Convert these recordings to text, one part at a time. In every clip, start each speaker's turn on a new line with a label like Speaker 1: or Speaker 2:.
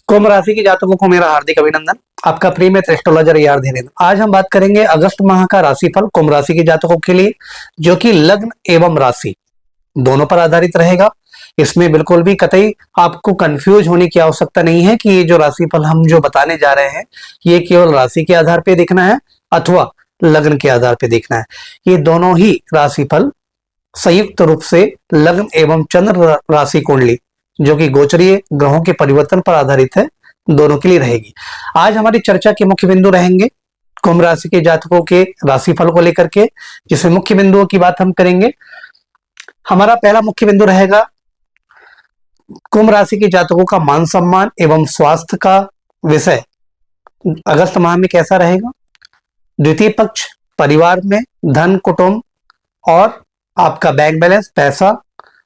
Speaker 1: कुंभ राशि के जातकों को मेरा हार्दिक अभिनंदन। आपका प्रिय मित्र एस्ट्रोलॉजर यार धीरेन्द्र। आज हम बात करेंगे अगस्त माह का राशिफल कुंभ राशि के जातकों के लिए, जो कि लग्न एवं राशि दोनों पर आधारित रहेगा। इसमें बिल्कुल भी कतई आपको कंफ्यूज होने की आवश्यकता नहीं है कि ये जो राशिफल हम जो बताने जा रहे हैं ये केवल राशि के आधार पर देखना है अथवा लग्न के आधार पर देखना है। ये दोनों ही राशिफल संयुक्त रूप से लग्न एवं चंद्र राशि कुंडली, जो कि गोचरीय ग्रहों के परिवर्तन पर आधारित है, दोनों के लिए रहेगी। आज हमारी चर्चा के मुख्य बिंदु रहेंगे कुंभ राशि के जातकों के राशिफल को लेकर के, जिसमें मुख्य बिंदुओं की बात हम करेंगे। हमारा पहला मुख्य बिंदु रहेगा कुंभ राशि के जातकों का मान सम्मान एवं स्वास्थ्य का विषय अगस्त माह में कैसा रहेगा। द्वितीय पक्ष, परिवार में धन कुटुंब और आपका बैंक बैलेंस, पैसा,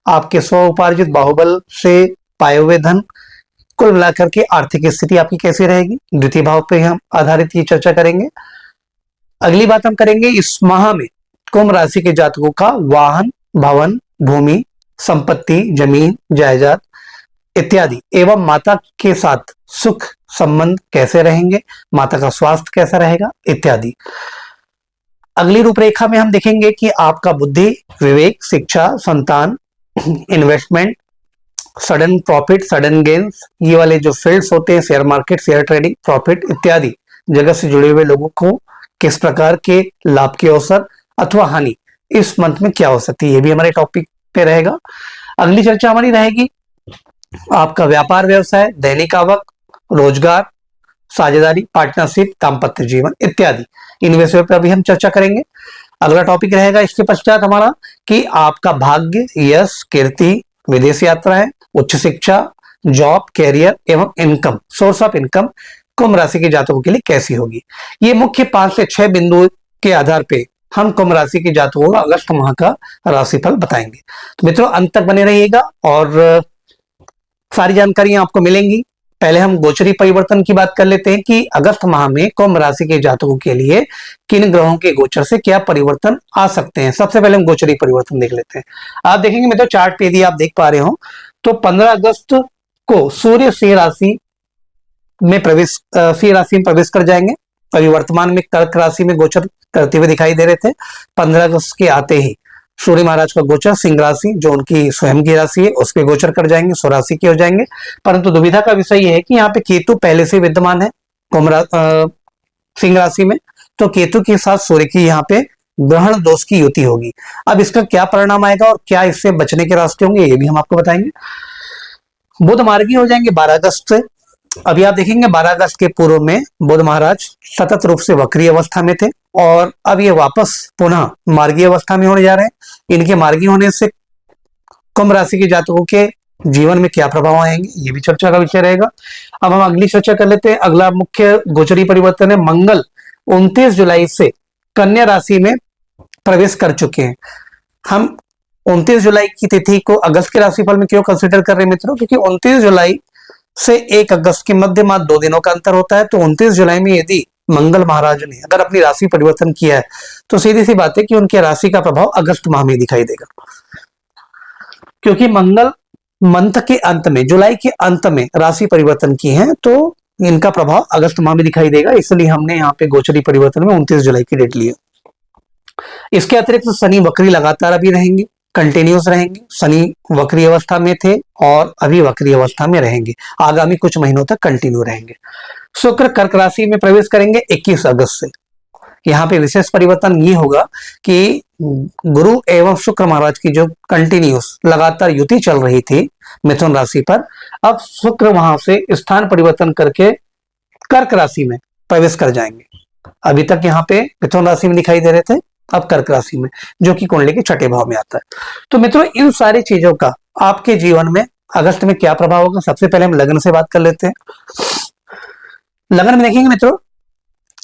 Speaker 1: आपके स्व उपार्जित बाहुबल से पाए हुए धन, कुल मिलाकर के आर्थिक स्थिति आपकी कैसी रहेगी। द्वितीय भाव पे हम आधारित ये चर्चा करेंगे। अगली बात हम करेंगे इस माह में कुंभ राशि के जातकों का वाहन, भवन, भूमि, संपत्ति, जमीन, जायदाद इत्यादि एवं माता के साथ सुख संबंध कैसे रहेंगे, माता का स्वास्थ्य कैसा रहेगा इत्यादि। अगली रूपरेखा में हम देखेंगे कि आपका बुद्धि, विवेक, शिक्षा, संतान, investment, sudden profit, sudden gains, ये वाले जो फील्ड्स होते हैं, share market, share trading, profit इत्यादि जगत से जुड़े हुए लोगों को किस प्रकार के लाभ के अवसर अथवा हानि इस मंथ में क्या हो सकती है, ये भी हमारे टॉपिक पे रहेगा। अगली चर्चा हमारी रहेगी आपका व्यापार व्यवसाय, दैनिक आवक, रोजगार, साझेदारी, पार्टनरशिप, दाम्पत्य जीवन इत्यादि, इन विषयों पर अभी हम चर्चा करेंगे। अगला टॉपिक रहेगा इसके पश्चात हमारा कि आपका भाग्य, यश, कीर्ति, विदेश यात्राएं, उच्च शिक्षा, जॉब, कैरियर एवं इनकम, सोर्स ऑफ इनकम कुंभ राशि के जातकों के लिए कैसी होगी। ये मुख्य 5 से 6 बिंदु के आधार पे हम कुंभ राशि के जातकों को अगस्त माह का राशिफल बताएंगे। तो मित्रों अंत तक बने रहिएगा और सारी जानकारियां आपको मिलेंगी। पहले हम गोचरी परिवर्तन की बात कर लेते हैं कि अगस्त माह में कुंभ राशि के जातकों के लिए किन ग्रहों के गोचर से क्या परिवर्तन आ सकते हैं। सबसे पहले हम गोचरी परिवर्तन देख लेते हैं। आप देखेंगे मित्रों चार्ट पे यदि आप देख पा रहे हो तो 15 अगस्त को सूर्य सिंह राशि में प्रवेश कर जाएंगे। अभी वर्तमान में कर्क राशि में गोचर करते हुए दिखाई दे रहे थे। 15 अगस्त के आते ही सूर्य महाराज का गोचर सिंह राशि, जो उनकी स्वयं की राशि है, उस पर गोचर कर जाएंगे, स्वराशि के हो जाएंगे। परंतु दुविधा का विषय यह है कि यहाँ पे केतु पहले से विद्यमान है सिंह राशि में, तो केतु के साथ सूर्य की यहाँ पे ग्रहण दोष की युति होगी। अब इसका क्या परिणाम आएगा और क्या इससे बचने के रास्ते होंगे ये भी हम आपको बताएंगे। बुध मार्गी हो जाएंगे 12 अगस्त से। अभी आप देखेंगे 12 अगस्त के पूर्व में बुध महाराज सतत रूप से वक्री अवस्था में थे और अब ये वापस पुनः मार्गी अवस्था में होने जा रहे हैं। इनके मार्गी होने से कुंभ राशि के जातकों के जीवन में क्या प्रभाव आएंगे ये भी चर्चा का विषय रहेगा। अब हम अगली चर्चा कर लेते हैं। अगला मुख्य गोचरी परिवर्तन है मंगल 29 जुलाई से कन्या राशि में प्रवेश कर चुके हैं। हम 29 जुलाई की तिथि को अगस्त के राशिफल में क्यों कंसिडर कर रहे हैं मित्रों, क्योंकि 29 जुलाई से 1 अगस्त के मध्य मात्र 2 दिनों का अंतर होता है। तो 29 जुलाई में यदि मंगल महाराज ने अगर अपनी राशि परिवर्तन किया है तो सीधी सी बात है कि उनकी राशि का प्रभाव अगस्त माह में दिखाई देगा, क्योंकि मंगल मंथ के अंत में, जुलाई के अंत में राशि परिवर्तन की है, तो इनका प्रभाव अगस्त माह में दिखाई देगा। इसलिए हमने यहाँ पे गोचरी परिवर्तन में 29 जुलाई की डेट ली है। इसके अतिरिक्त शनि वक्री लगातार अभी रहेंगे, कंटिन्यूस रहेंगे। शनि वक्री अवस्था में थे और अभी वक्री अवस्था में रहेंगे, आगामी कुछ महीनों तक कंटिन्यू रहेंगे। शुक्र कर्क राशि में प्रवेश करेंगे 21 अगस्त से। यहाँ पे विशेष परिवर्तन ये होगा कि गुरु एवं शुक्र महाराज की जो कंटिन्यूस लगातार युति चल रही थी मिथुन राशि पर, अब शुक्र वहां से स्थान परिवर्तन करके कर्क राशि में प्रवेश कर जाएंगे। अभी तक यहाँ पे मिथुन राशि में दिखाई दे रहे थे, अब कर्क राशि में, जो कि कुंडली के छठे भाव में आता है। तो मित्रों इन सारी चीजों का आपके जीवन में अगस्त में क्या प्रभाव होगा। सबसे पहले हम लग्न से बात कर लेते हैं। लग्न में देखेंगे मित्रों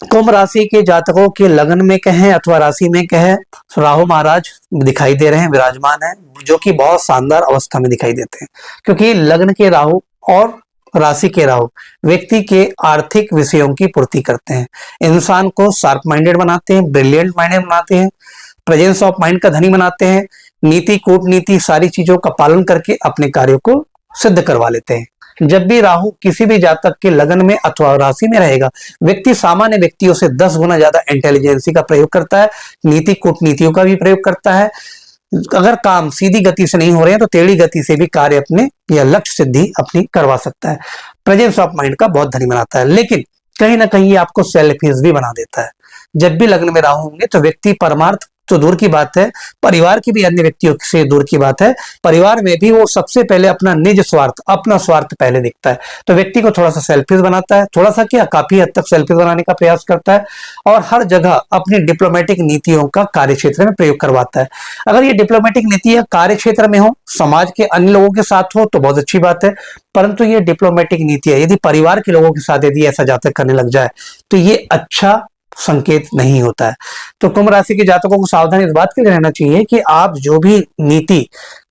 Speaker 1: कुंभ राशि के जातकों के लग्न में कहें अथवा राशि में कहें, राहु महाराज दिखाई दे रहे हैं, विराजमान है, जो कि बहुत शानदार अवस्था में दिखाई देते हैं। क्योंकि लग्न के राहु और राशि के राहु व्यक्ति के आर्थिक विषयों की पूर्ति करते हैं, इंसान को शार्प माइंडेड बनाते हैं, ब्रिलियंट माइंडेड बनाते हैं, प्रेजेंस ऑफ माइंड का धनी बनाते हैं, नीति कूटनीति सारी चीजों का पालन करके अपने कार्यों को सिद्ध करवा लेते हैं। जब भी राहु किसी भी जातक के लगन में अथवा राशि में रहेगा, व्यक्ति सामान्य व्यक्तियों से 10 गुना ज्यादा इंटेलिजेंसी का प्रयोग करता है, नीति कूटनीतियों का भी प्रयोग करता है। अगर काम सीधी गति से नहीं हो रहे हैं तो टेढ़ी गति से भी कार्य अपने या लक्ष्य सिद्धि अपनी करवा सकता है। प्रेजेंस ऑफ माइंड का बहुत धनी बनाता है, लेकिन कहीं ना कहीं ये आपको सेल्फिश भी बना देता है। जब भी लग्न में राहु होंगे तो व्यक्ति परमार्थ तो दूर की बात है, परिवार की भी अन्य व्यक्तियों से दूर की बात है, परिवार में भी वो सबसे पहले अपना निज स्वार्थ, अपना स्वार्थ पहले दिखता है। तो व्यक्ति को थोड़ा सा सेल्फिश बनाता है, थोड़ा सा क्या, काफी हद तक सेल्फिश बनाने का प्रयास करता है, और हर जगह अपनी डिप्लोमेटिक नीतियों का कार्य क्षेत्र में प्रयोग करवाता है। अगर ये डिप्लोमेटिक नीतियां कार्य क्षेत्र में हो, समाज के अन्य लोगों के साथ हो तो बहुत अच्छी बात है, परंतु ये डिप्लोमेटिक नीतियां यदि परिवार के लोगों के साथ यदि ऐसा जातक करने लग जाए तो ये अच्छा संकेत नहीं होता है। तो कुंभ राशि के जातकों को सावधान इस बात के लिए रहना चाहिए कि आप जो भी नीति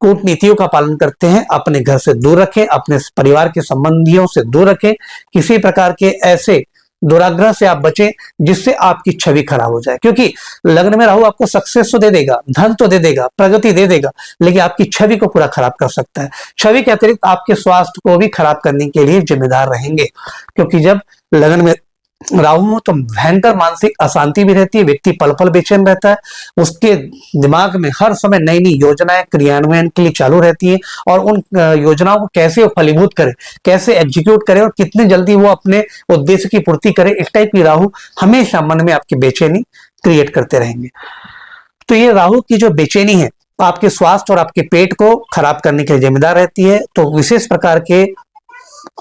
Speaker 1: कूटनीतियों का पालन करते हैं अपने घर से दूर रखें, अपने परिवार के संबंधियों से दूर रखें, किसी प्रकार के ऐसे दुराग्रह से आप बचें जिससे आपकी छवि खराब हो जाए। क्योंकि लग्न में राहु आपको सक्सेस तो दे देगा, धन तो दे देगा, प्रगति दे देगा, लेकिन आपकी छवि को पूरा खराब कर सकता है। छवि के अतिरिक्त आपके स्वास्थ्य को भी खराब करने के लिए जिम्मेदार रहेंगे, क्योंकि जब लगन में राहु हो तो भयंकर मानसिक अशांति भी रहती है, व्यक्ति पल पल बेचैन रहता है, उसके दिमाग में हर समय नई नई योजनाएं क्रियान्वयन के लिए चालू रहती है, और उन योजनाओं को कैसे वो फलीभूत करे, कैसे एग्जीक्यूट करे और कितनी जल्दी वो अपने उद्देश्य की पूर्ति करे, इस टाइप की राहु हमेशा मन में आपकी बेचैनी क्रिएट करते रहेंगे। तो ये राहु की जो बेचैनी है आपके स्वास्थ्य और आपके पेट को खराब करने के लिए जिम्मेदार रहती है। तो विशेष प्रकार के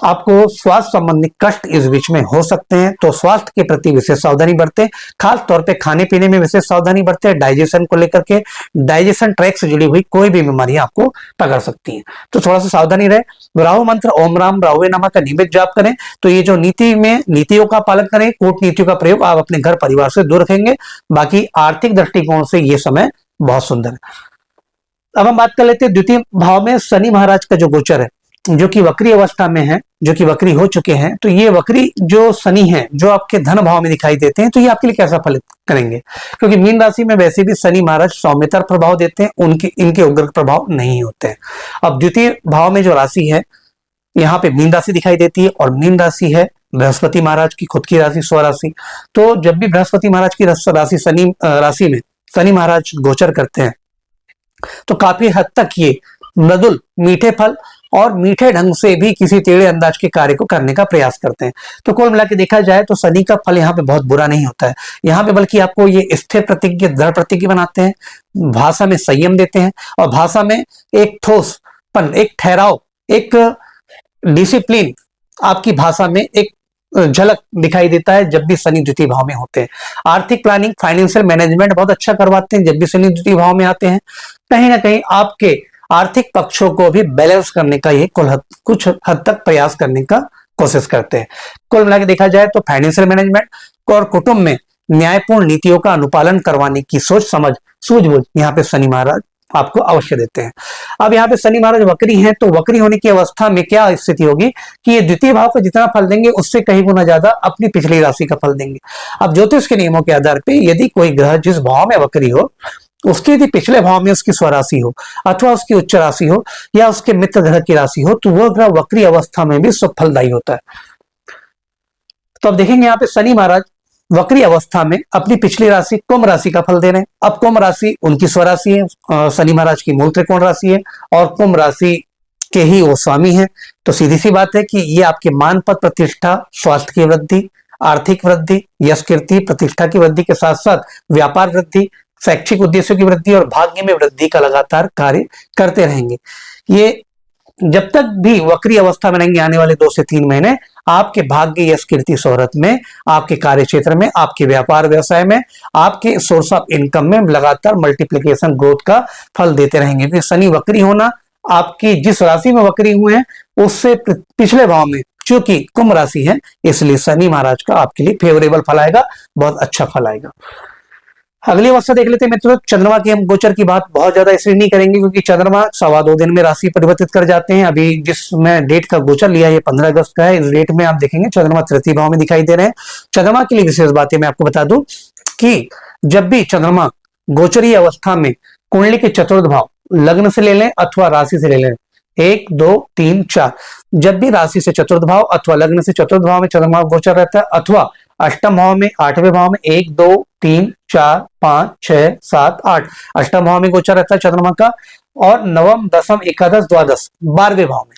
Speaker 1: आपको स्वास्थ्य संबंधी कष्ट इस बीच में हो सकते हैं, तो स्वास्थ्य के प्रति विशेष सावधानी बरतें। खास तौर पे खाने पीने में विशेष सावधानी बरतें, डाइजेशन को लेकर के, डाइजेशन ट्रैक से जुड़ी हुई कोई भी बीमारियां आपको पकड़ सकती हैं, तो थोड़ा सा सावधानी रहे। राहु मंत्र ओम राम राहुवे नमः का नियमित जाप करें, तो ये जो नीति में नीतियों का पालन करें, कूटनीतियों का प्रयोग आप अपने घर परिवार से दूर रखेंगे। बाकी आर्थिक दृष्टिकोण से ये समय बहुत सुंदर है। अब हम बात कर लेते हैं द्वितीय भाव में शनि महाराज का जो गोचर है, जो कि वक्री अवस्था में है, जो कि वक्री हो चुके हैं। तो ये वक्री जो शनि है जो आपके धन भाव में दिखाई देते हैं, तो ये आपके लिए कैसा फलित करेंगे, क्योंकि मीन राशि में वैसे भी शनि महाराज सौम्यतर प्रभाव देते हैं, उनके इनके उग्र प्रभाव नहीं होते हैं। अब द्वितीय भाव में जो राशि है यहाँ पे मीन राशि दिखाई देती है, और मीन राशि है बृहस्पति महाराज की खुद की राशि स्वराशि। तो जब भी बृहस्पति महाराज की राशि शनि राशि में शनि महाराज गोचर करते हैं तो काफी हद तक ये मृदुल मीठे फल और मीठे ढंग से भी किसी टेढ़े अंदाज के कार्य को करने का प्रयास करते हैं। तो कुल मिला के देखा जाए तो शनि का फल यहाँ पे बहुत बुरा नहीं होता है, यहाँ पे बल्कि आपको ये स्थिर प्रतिज्ञ, दृढ़ प्रतिज्ञ बनाते हैं, भाषा में संयम देते हैं, और भाषा में एक ठोसपन, एक ठहराव, एक डिसिप्लिन आपकी भाषा में एक झलक दिखाई देता है जब भी शनि द्वितीय भाव में होते हैं। आर्थिक प्लानिंग, फाइनेंशियल मैनेजमेंट बहुत अच्छा करवाते हैं जब भी शनि द्वितीय भाव में आते हैं। कहीं ना कहीं आपके आर्थिक पक्षों को भी बैलेंस करने का ये कुछ हद तक प्रयास करने का कोशिश करते हैं। कुल मिला के देखा जाए तो फाइनेंशियल मैनेजमेंट और कुटुंब में न्यायपूर्ण नीतियों का अनुपालन करवाने की सोच समझ, सूझबूझ यहाँ पे शनि महाराज आपको अवश्य देते हैं। अब यहाँ पे शनि महाराज वक्री हैं, तो वक्री होने की अवस्था में क्या स्थिति होगी कि ये द्वितीय भाव को जितना फल देंगे उससे कहीं गुना ज्यादा अपनी पिछली राशि का फल देंगे। अब ज्योतिष के नियमों के आधार पर यदि कोई ग्रह जिस भाव में वक्री हो, उसके यदि पिछले भाव में उसकी स्वराशि हो अथवा उसकी उच्च राशि हो या उसके मित्र ग्रह की राशि हो, तो वह ग्रह वक्री अवस्था में भी शुभ फलदायी होता है। तो अब देखेंगे यहाँ पे शनि महाराज वक्री अवस्था में अपनी पिछली राशि कुंभ राशि का फल दे रहे हैं। अब कुंभ राशि उनकी स्वराशि है, शनि महाराज की मूल त्रिकोण राशि है, और कुंभ राशि के ही वो स्वामी है। तो सीधी सी बात है कि ये आपके मान पद प्रतिष्ठा, स्वास्थ्य की वृद्धि, आर्थिक वृद्धि, यश कीर्ति प्रतिष्ठा की वृद्धि के साथ साथ व्यापार वृद्धि, शैक्षिक उद्देश्यों की वृद्धि और भाग्य में वृद्धि का लगातार कार्य करते रहेंगे। ये जब तक भी वक्री अवस्था में रहेंगे, आने वाले 2 से 3 महीने आपके भाग्य, यश कीर्ति, शोहरत में, आपके कार्य क्षेत्र में, आपके व्यापार व्यवसाय में, आपके सोर्स ऑफ इनकम में लगातार मल्टीप्लिकेशन ग्रोथ का फल देते रहेंगे। क्योंकि शनि वक्री होना, आपकी जिस राशि में वक्री हुए हैं उससे पिछले भाव में चूंकि कुंभ राशि है, इसलिए शनि महाराज का आपके लिए फेवरेबल फल आएगा, बहुत अच्छा फल आएगा। अगली अवस्था देख लेते हैं मित्रों, चंद्रमा की हम गोचर की बात बहुत ज्यादा इसलिए नहीं करेंगे क्योंकि चंद्रमा 2.25 दिन में राशि परिवर्तित कर जाते हैं। अभी जिसमें डेट का गोचर लिया ये 15 अगस्त का है। इस डेट में आप देखेंगे चंद्रमा तृतीय भाव में दिखाई दे रहे हैं। चंद्रमा के लिए विशेष बातें मैं आपको बता दूं कि जब भी चंद्रमा गोचरीय अवस्था में कुंडली के चतुर्थ भाव, लग्न से ले लें अथवा राशि से ले लें, 1 2 3 4। जब भी राशि से चतुर्थ भाव अथवा लग्न से चतुर्थ भाव में चंद्रमा गोचर रहता है अथवा अष्टम भाव में 8वें भाव में 1 2 3 4 5 6 7 8 अष्टम भाव में गोचर रहता है चंद्रमा का, और नवम दसम एकादश द्वादश 12वें भाव में।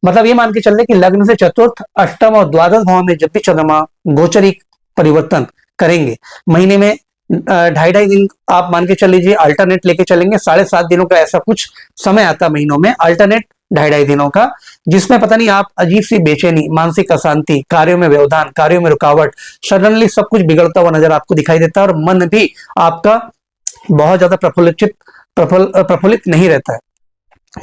Speaker 1: मतलब ये मान के चल रहे कि लग्न से चतुर्थ अष्टम और द्वादश भाव में जब भी चंद्रमा गोचरी परिवर्तन करेंगे, महीने में 2.5 दिन आप मान के चल लीजिए अल्टरनेट लेके चलेंगे, 7.5 दिनों का ऐसा कुछ समय आता महीनों में अल्टरनेट 2.5 दिनों का, जिसमें पता नहीं आप अजीब सी बेचैनी, मानसिक अशांति, कार्यों में व्यवधान, कार्यों में रुकावट, सडनली सब कुछ बिगड़ता हुआ नजर आपको दिखाई देता है और मन भी आपका बहुत ज्यादा प्रफुल्लित नहीं रहता है।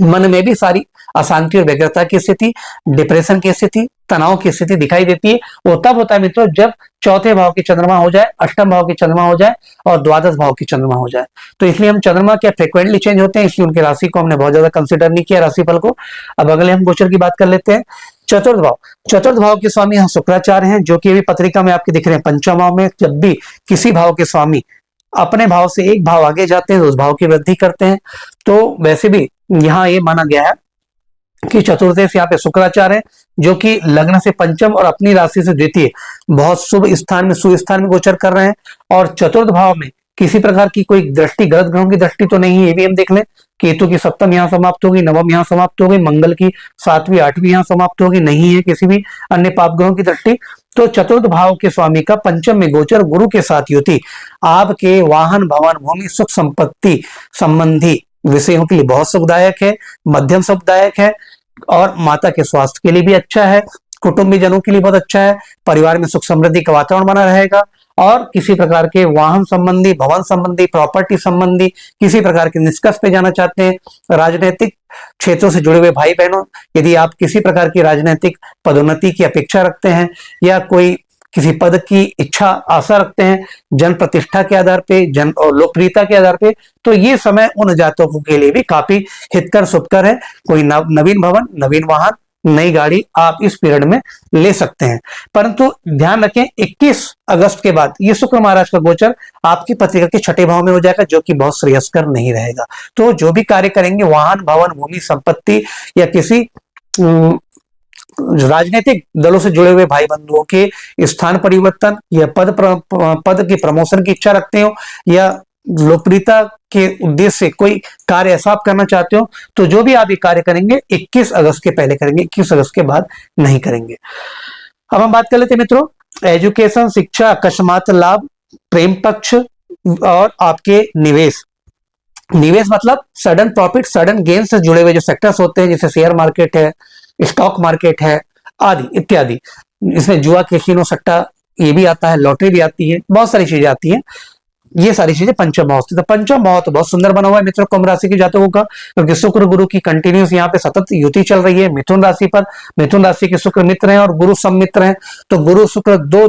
Speaker 1: मन में भी सारी अशांति और व्यग्रता की स्थिति, डिप्रेशन की स्थिति, तनाव की स्थिति दिखाई देती है। वो तब होता है मित्रों जब चौथे भाव की चंद्रमा हो जाए, अष्टम भाव की चंद्रमा हो जाए और द्वादश भाव की चंद्रमा हो जाए। तो इसलिए हम चंद्रमा क्या फ्रिक्वेंटली चेंज होते हैं, इसलिए उनकी राशि को हमने बहुत ज्यादा कंसिडर नहीं किया राशिफल को। अब अगले हम गोचर की बात कर लेते हैं। चतुर्थ भाव के स्वामी यहाँ शुक्राचार्य हैं, जो कि अभी पत्रिका में आपके दिख रहे हैं पंचम भाव में। जब भी किसी भाव के स्वामी अपने भाव से एक भाव आगे जाते हैं तो उस भाव की वृद्धि करते हैं। तो वैसे भी यहाँ ये माना गया है कि चतुर्दश यहाँ पे शुक्राचार्य है, जो कि लग्न से पंचम और अपनी राशि से द्वितीय बहुत शुभ स्थान में सुस्थान में गोचर कर रहे हैं। और चतुर्थ भाव में किसी प्रकार की कोई दृष्टि, गलत ग्रहों की दृष्टि तो नहीं है, ये भी हम देख लें। केतु की सप्तम यहाँ समाप्त होगी, नवम यहाँ समाप्त होगी, मंगल की 7वीं 8वीं यहाँ समाप्त होगी, नहीं है किसी भी अन्य पाप ग्रहों की दृष्टि। तो चतुर्थ भाव के स्वामी का पंचम में गोचर गुरु के साथ युति आपके वाहन, भवन, भूमि, सुख संपत्ति संबंधी विषयों के लिए बहुत सुखदायक है, मध्यम सुखदायक है, और माता के स्वास्थ्य के लिए भी अच्छा है, कुटुंबीजनों के लिए बहुत अच्छा है, परिवार में सुख समृद्धि का वातावरण बना रहेगा। और किसी प्रकार के वाहन संबंधी, भवन संबंधी, प्रॉपर्टी संबंधी किसी प्रकार के निष्कर्ष पे जाना चाहते हैं, राजनीतिक क्षेत्रों से जुड़े हुए भाई बहनों, यदि आप किसी प्रकार की राजनीतिक पदोन्नति की अपेक्षा रखते हैं या कोई किसी पद की इच्छा आशा रखते हैं जन प्रतिष्ठा के आधार पे, जन और लोकप्रियता के आधार पे, तो ये समय उन जातकों के लिए भी काफी हितकर शुभकर है। कोई नवीन भवन, नवीन वाहन, नई गाड़ी आप इस पीरियड में ले सकते हैं। परंतु ध्यान रखें 21 अगस्त के बाद ये शुक्र महाराज का गोचर आपकी पत्रिका के छठे भाव में हो जाएगा, जो कि बहुत श्रेयस्कर नहीं रहेगा। तो जो भी कार्य करेंगे वाहन, भवन, भूमि, संपत्ति या किसी राजनीतिक दलों से जुड़े हुए भाई बंधुओं के स्थान परिवर्तन या पद की प्रमोशन की इच्छा रखते हो या लोकप्रियता के उद्देश्य से कोई कार्य ऐसा आप करना चाहते हो, तो जो भी आप ये कार्य करेंगे 21 अगस्त के पहले करेंगे, 21 अगस्त के बाद नहीं करेंगे। अब हम बात कर लेते हैं मित्रों एजुकेशन, शिक्षा, अकस्मात लाभ, प्रेम पक्ष और आपके निवेश मतलब सडन प्रॉफिट, सडन गेन से जुड़े हुए जो सेक्टर्स होते हैं, जैसे शेयर मार्केट है, स्टॉक मार्केट है आदि इत्यादि। इसमें जुआ, कैसीनो, सट्टा ये भी आता है, लॉटरी भी आती है, बहुत सारी चीजें आती हैं। ये सारी चीजें पंचम भाव से, तो पंचम भाव तो बहुत सुंदर बना हुआ है मित्रों कुंभ राशि के जातकों का, क्योंकि शुक्र गुरु की कंटिन्यूस यहाँ पे सतत युति चल रही है मिथुन राशि पर। मिथुन राशि के शुक्र मित्र हैं और गुरु सम्मित्र हैं, तो गुरु शुक्र दो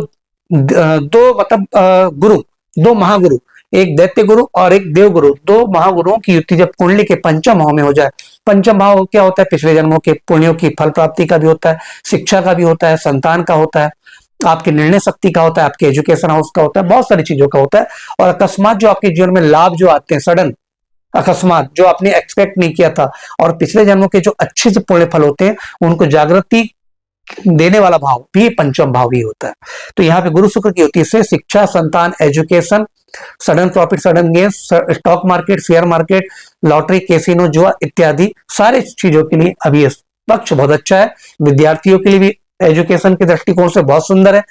Speaker 1: मतलब गुरु, दो महागुरु, एक दैत्य गुरु और एक देव गुरु, दो महागुरुओं की युति जब कुंडली के पंचम भाव में हो जाए। पंचम भाव क्या होता है? पिछले जन्मों के पुण्यों की फल प्राप्ति का भी होता है, शिक्षा का भी होता है, संतान का होता है, आपके निर्णय शक्ति का होता है, आपके एजुकेशन हाउस का होता है, बहुत सारी चीजों का होता है। और अकस्मात जो आपके जीवन में लाभ जो आते हैं, सडन अकस्मात जो आपने एक्सपेक्ट नहीं किया था, और पिछले जन्मों के जो अच्छे से पुण्य फल होते हैं उनको जागृति देने वाला भाव भी पंचम भाव ही होता है। तो यहाँ पे गुरु शुक्र की युति से शिक्षा, संतान, education, sudden profit, sudden gain, stock market, share market, lottery, casino, जुआ इत्यादि सारी चीजों के लिए अभी पक्ष बहुत अच्छा है। विद्यार्थियों के लिए भी एजुकेशन के दृष्टिकोण से बहुत सुंदर है।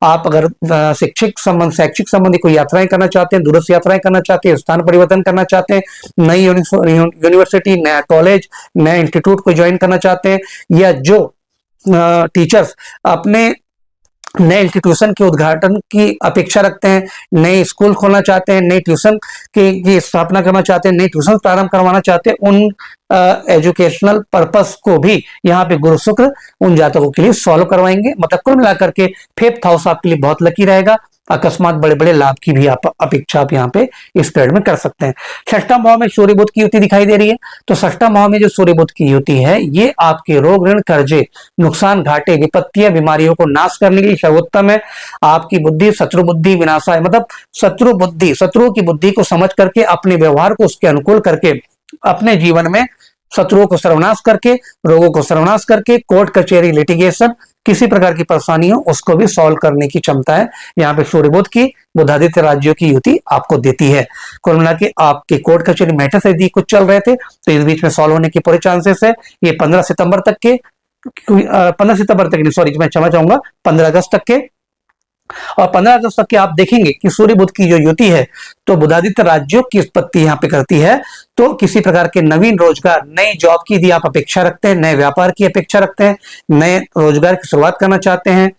Speaker 1: आप अगर शैक्षिक संबंधी कोई यात्राएं करना चाहते हैं, दूरस्थ यात्राएं करना चाहते हैं, स्थान परिवर्तन करना चाहते हैं, नई यूनिवर्सिटी, नया कॉलेज, नया इंस्टीट्यूट को ज्वाइन करना चाहते हैं, या जो टीचर्स अपने नए इंस्टीट्यूशन के उद्घाटन की अपेक्षा रखते हैं, नए स्कूल खोलना चाहते हैं, नए ट्यूशन की स्थापना करना चाहते हैं, नए ट्यूशन प्रारंभ करवाना चाहते हैं, उन एजुकेशनल पर्पस को भी यहाँ पे गुरु शुक्र उन जातकों के लिए सॉल्व करवाएंगे। मतलब कुल मिलाकर के 5th हाउस आपके लिए बहुत लकी रहेगा। अकस्मात बड़े बड़े लाभ की भी आप अपेक्षा आप यहाँ पे इस पीरियड में कर सकते हैं। षष्ठम भाव में सूर्य बुध की युति दिखाई दे रही है, तो षष्ठम भाव में जो सूर्य बुध की युति है ये आपके रोग, ऋण, कर्जे, नुकसान, घाटे, विपत्तियां, बीमारियों को नाश करने के लिए सर्वोत्तम है। आपकी बुद्धि शत्रु बुद्धि विनाशा है, मतलब शत्रुओं की बुद्धि को समझ करके अपने व्यवहार को उसके अनुकूल करके अपने जीवन में शत्रुओं को सर्वनाश करके, रोगों को सर्वनाश करके, कोर्ट कचहरी लिटिगेशन, किसी प्रकार की परेशानी हो उसको भी सॉल्व करने की क्षमता है यहाँ पे सूर्य बुध की बुधादित्य राज्यों की युति आपको देती है। कुल मिला के आपके कोर्ट कचहरी मैटर्स यदि कुछ चल रहे थे तो इस बीच में सॉल्व होने के पूरे चांसेस है। ये 15 सितंबर तक के 15 सितंबर तक नहीं, सॉरी मैं क्षमा चाहूंगा, 15 अगस्त तक के, और 15 अगस्त तक के आप देखेंगे कि सूर्य बुध की जो युति है तो बुधादित्य राज्यों की उत्पत्ति यहाँ पे करती है। तो किसी प्रकार के नवीन रोजगार, नई जॉब की यदि आप अपेक्षा रखते हैं, नए व्यापार की अपेक्षा रखते हैं, नए रोजगार की शुरुआत करना चाहते हैं,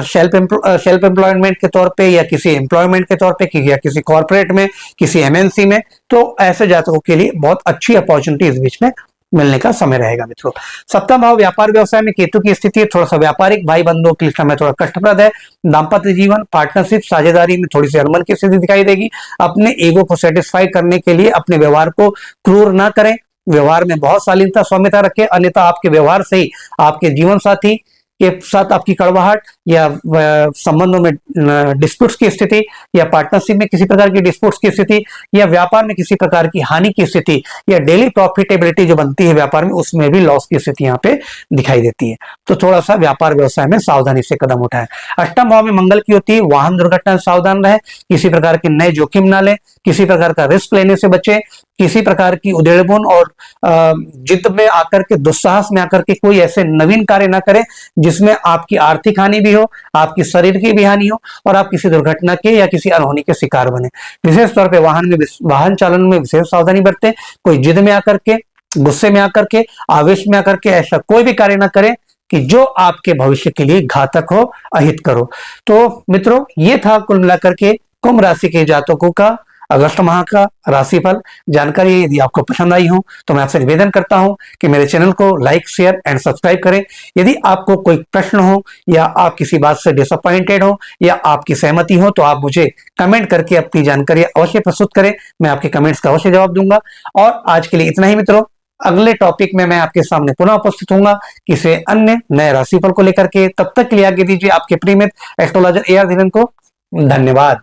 Speaker 1: सेल्फ एम्प्लॉयमेंट के तौर पे या किसी एम्प्लॉयमेंट के तौर पे या किसी कॉर्पोरेट में, किसी एमएनसी में, तो ऐसे जातकों के लिए बहुत अच्छी अपॉर्चुनिटी इस बीच में मिलने का समय रहेगा मित्रों। सप्तम भाव व्यापार व्यवसाय में केतु की स्थिति थोड़ा सा व्यापारिक भाई बंधुओं के लिए समय थोड़ा कष्टप्रद है। दाम्पत्य जीवन, पार्टनरशिप, साझेदारी में थोड़ी सी अनबन की स्थिति दिखाई देगी। अपने ईगो को सेटिस्फाई करने के लिए अपने व्यवहार को क्रूर ना करें, व्यवहार में बहुत शालीनता सौम्यता रखें, अन्यथा आपके व्यवहार से ही आपके जीवन साथी के साथ आपकी कड़वाहट या संबंधों में डिस्प्यूट्स की स्थिति या पार्टनरशिप में किसी प्रकार की डिस्प्यूट्स की स्थिति या व्यापार में किसी प्रकार की हानि की स्थिति या डेली प्रॉफिटेबिलिटी जो बनती है व्यापार में उसमें भी लॉस की स्थिति यहाँ पे दिखाई देती है। तो थोड़ा सा व्यापार व्यवसाय में सावधानी से कदम उठाएं। अष्टम भाव में मंगल की होती है, वाहन दुर्घटना से सावधान रहे, किसी प्रकार के नए जोखिम ना लें, किसी प्रकार का रिस्क लेने से बचे, किसी प्रकार की उधेड़बुन और जिद में आकर के, दुस्साहस में आकर के कोई ऐसे नवीन कार्य ना करें जिसमें आपकी आर्थिक हानि भी हो, आपकी शरीर की भी हानि हो और आप किसी दुर्घटना के या किसी अनहोनी के शिकार बने। विशेष तौर पे वाहन चालन में विशेष सावधानी बरतें। कोई जिद में आकर के, गुस्से में आकर के, आवेश में आकर के ऐसा कोई भी कार्य ना करें कि जो आपके भविष्य के लिए घातक हो, अहित करो। तो मित्रों, ये था कुल मिलाकर के कुंभ राशि के जातकों का अगस्त माह का राशिफल। जानकारी यदि आपको पसंद आई हो तो मैं आपसे निवेदन करता हूं कि मेरे चैनल को लाइक, शेयर एंड सब्सक्राइब करें। यदि आपको कोई प्रश्न हो या आप किसी बात से डिसअपॉइंटेड हो या आपकी सहमति हो तो आप मुझे कमेंट करके अपनी जानकारी अवश्य प्रस्तुत करें, मैं आपके कमेंट्स का अवश्य जवाब दूंगा। और आज के लिए इतना ही मित्रों, अगले टॉपिक में मैं आपके सामने पुनः उपस्थित होऊंगा किसी अन्य नए राशिफल को लेकर के। तब तक के लिए आगे दीजिए आपके प्रिय मित्र एस्ट्रोलॉजर AR धीरेन को। धन्यवाद।